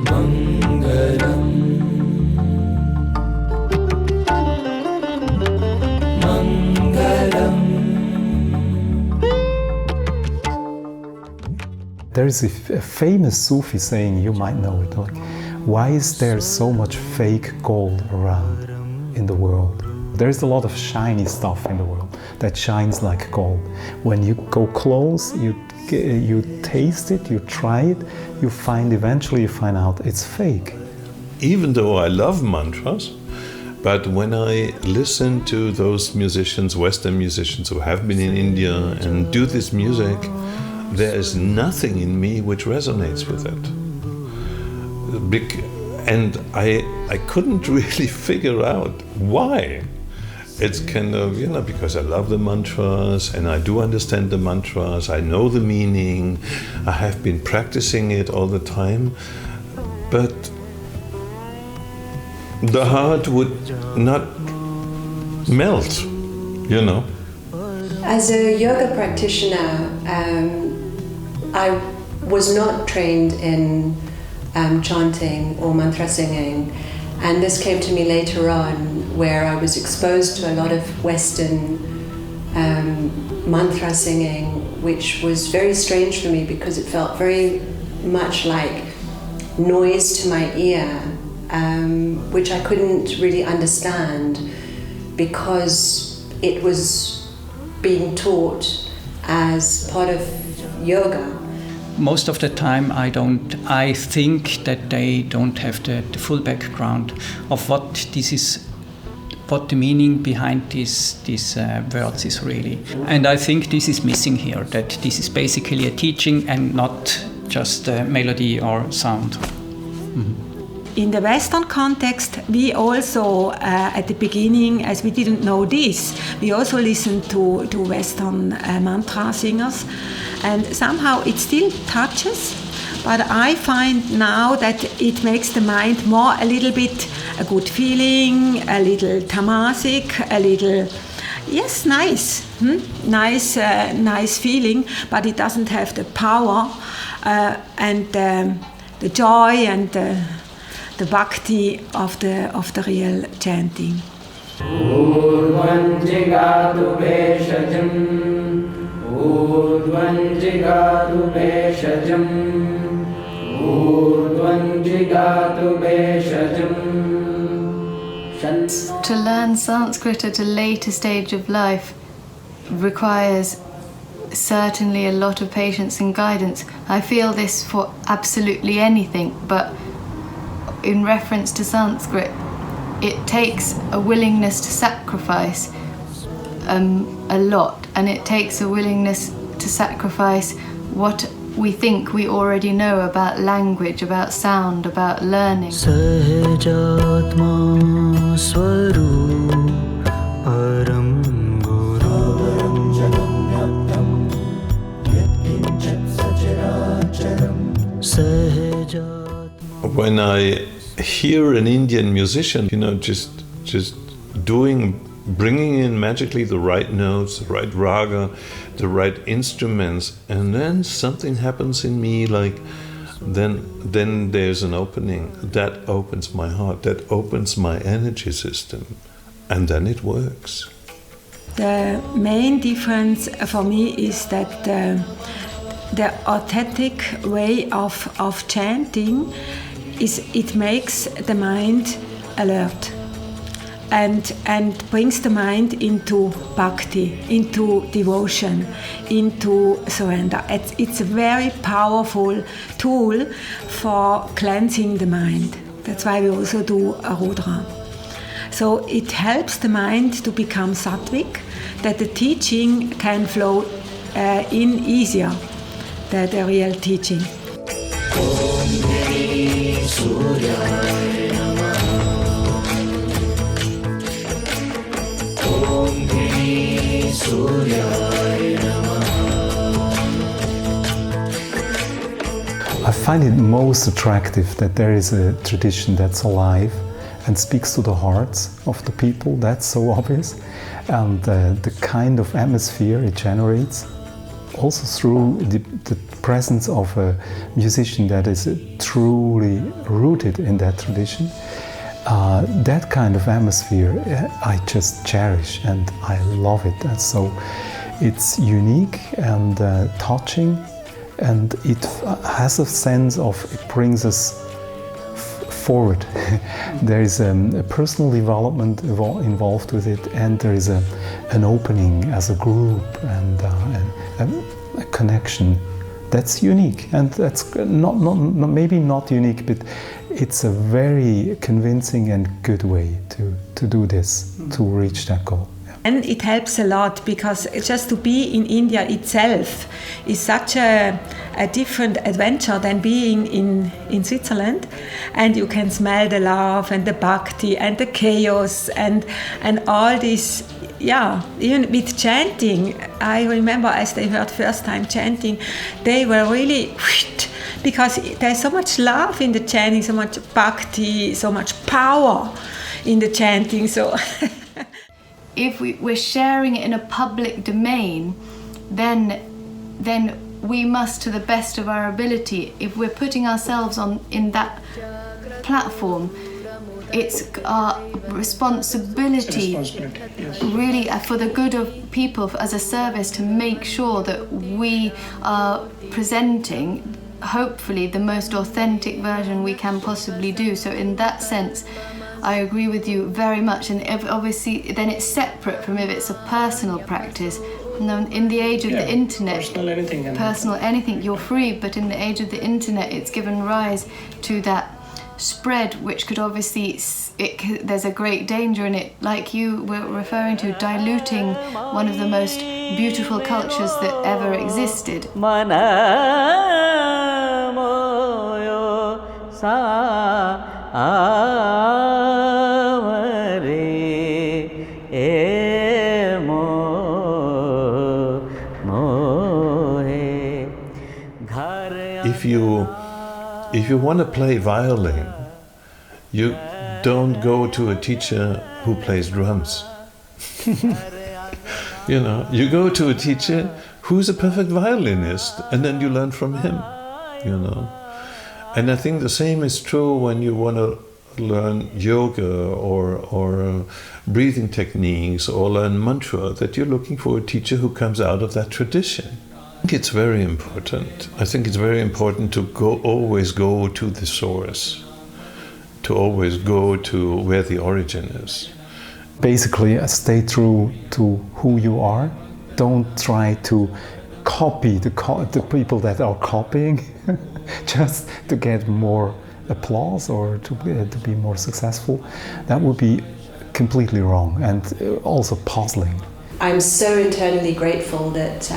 Mangalam, Mangalam. There is a famous Sufi saying, you might know it, like, why is there so much fake gold around in the world? There is a lot of shiny stuff in the world that shines like gold. When you go close, you taste it, you try it, eventually you find out it's fake. Even though I love mantras, but when I listen to those musicians, Western musicians who have been in India and do this music, there is nothing in me which resonates with it. And I couldn't really figure out why. It's kind of, because I love the mantras and I do understand the mantras, I know the meaning, I have been practicing it all the time, but the heart would not melt, As a yoga practitioner, I was not trained in chanting or mantra singing, and this came to me later on, where I was exposed to a lot of Western mantra singing, which was very strange for me because it felt very much like noise to my ear, which I couldn't really understand because it was being taught as part of yoga. Most of the time I think that they don't have the full background of what the meaning behind these words is really. And I think this is missing here, that this is basically a teaching and not just a melody or sound. Mm-hmm. In the Western context, we also, at the beginning, as we didn't know this, we also listened to Western mantra singers, and somehow it still touches, but I find now that it makes the mind a little bit a good feeling, a little tamasic, a little, yes, nice, nice feeling, but it doesn't have the power and the joy and the bhakti of the real chanting. To learn Sanskrit at a later stage of life requires certainly a lot of patience and guidance. I feel this for absolutely anything, but in reference to Sanskrit, it takes a willingness to sacrifice a lot, and it takes a willingness to sacrifice what we think we already know about language, about sound, about learning. When I hear an Indian musician, just bringing in magically the right notes, the right raga, the right instruments, and then something happens in me, like then there's an opening that opens my heart, that opens my energy system, and then it works. The main difference for me is that the authentic way of chanting is it makes the mind alert and brings the mind into bhakti, into devotion, into surrender. It's a very powerful tool for cleansing the mind. That's why we also do a Rudra. So it helps the mind to become sattvic, that the teaching can flow in easier, the real teaching. I find it most attractive that there is a tradition that's alive and speaks to the hearts of the people. That's so obvious. And the kind of atmosphere it generates, also through the presence of a musician that is truly rooted in that tradition, that kind of atmosphere I just cherish and I love it. And so it's unique and touching, and it has a sense of, it brings us forward. There is a personal development involved with it, and there is an opening as a group and a connection that's unique, and that's not maybe not unique, but it's a very convincing and good way to do this, to reach that goal. And it helps a lot, because just to be in India itself is such a different adventure than being in Switzerland. And you can smell the love and the bhakti and the chaos and all this. Yeah, even with chanting, I remember as they heard first time chanting, they were really, because there's so much love in the chanting, so much bhakti, so much power in the chanting. So. If we're sharing it in a public domain, then we must, to the best of our ability, if we're putting ourselves in that platform, it's our responsibility, yes. really, for the good of people, as a service, to make sure that we are presenting, hopefully, the most authentic version we can possibly do. So in that sense, I agree with you very much, and obviously then it's separate from if it's a personal practice. In the age of the internet, personal anything, you're free, but in the age of the internet, it's given rise to that spread, which could obviously, there's a great danger in it, like you were referring to, diluting one of the most beautiful cultures that ever existed. If you want to play violin, you don't go to a teacher who plays drums. You go to a teacher who's a perfect violinist, and then you learn from him, And I think the same is true when you want to learn yoga or breathing techniques or learn mantra, that you're looking for a teacher who comes out of that tradition. I think it's very important. I think it's very important to always go to the source, to always go to where the origin is. Basically, stay true to who you are. Don't try to copy the people that are copying just to get more applause or to be more successful. That would be completely wrong and also puzzling. I'm so internally grateful that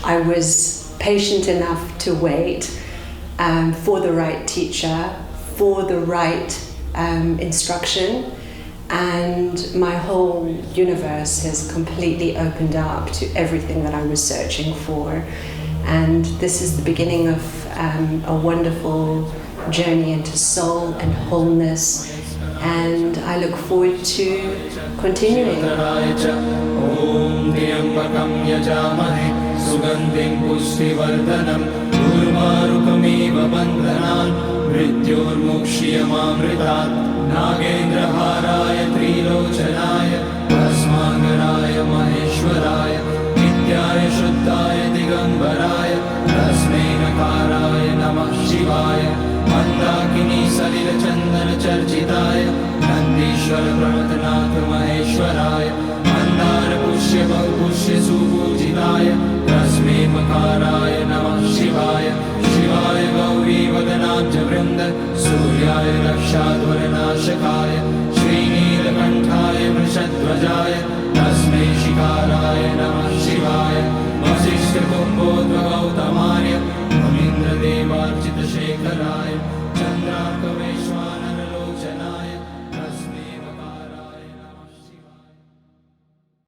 I was patient enough to wait for the right teacher, for the right instruction, and my whole universe has completely opened up to everything that I was searching for. And this is the beginning of a wonderful journey into soul and wholeness, and I look forward to continuing. Mandakini Salil चंदन चर्चिताय नंदीश्वर प्रमथनाथ महेश्वराय मंदार पुष्य बहुपुष्य सुपूजिताय तस्मै मकाराय नमः शिवाय शिवाय गौरी वदनाब्ज वृंद सूर्याय रक्षाध्वरनाशकाय श्रीनीलकंठाय वृषध्वजाय तस्मै शिखाराय नमः शिवाय वसिष्ठ कुम्भोद्भव गौतमार्य मुनीन्द्र देवार्चित शेखराय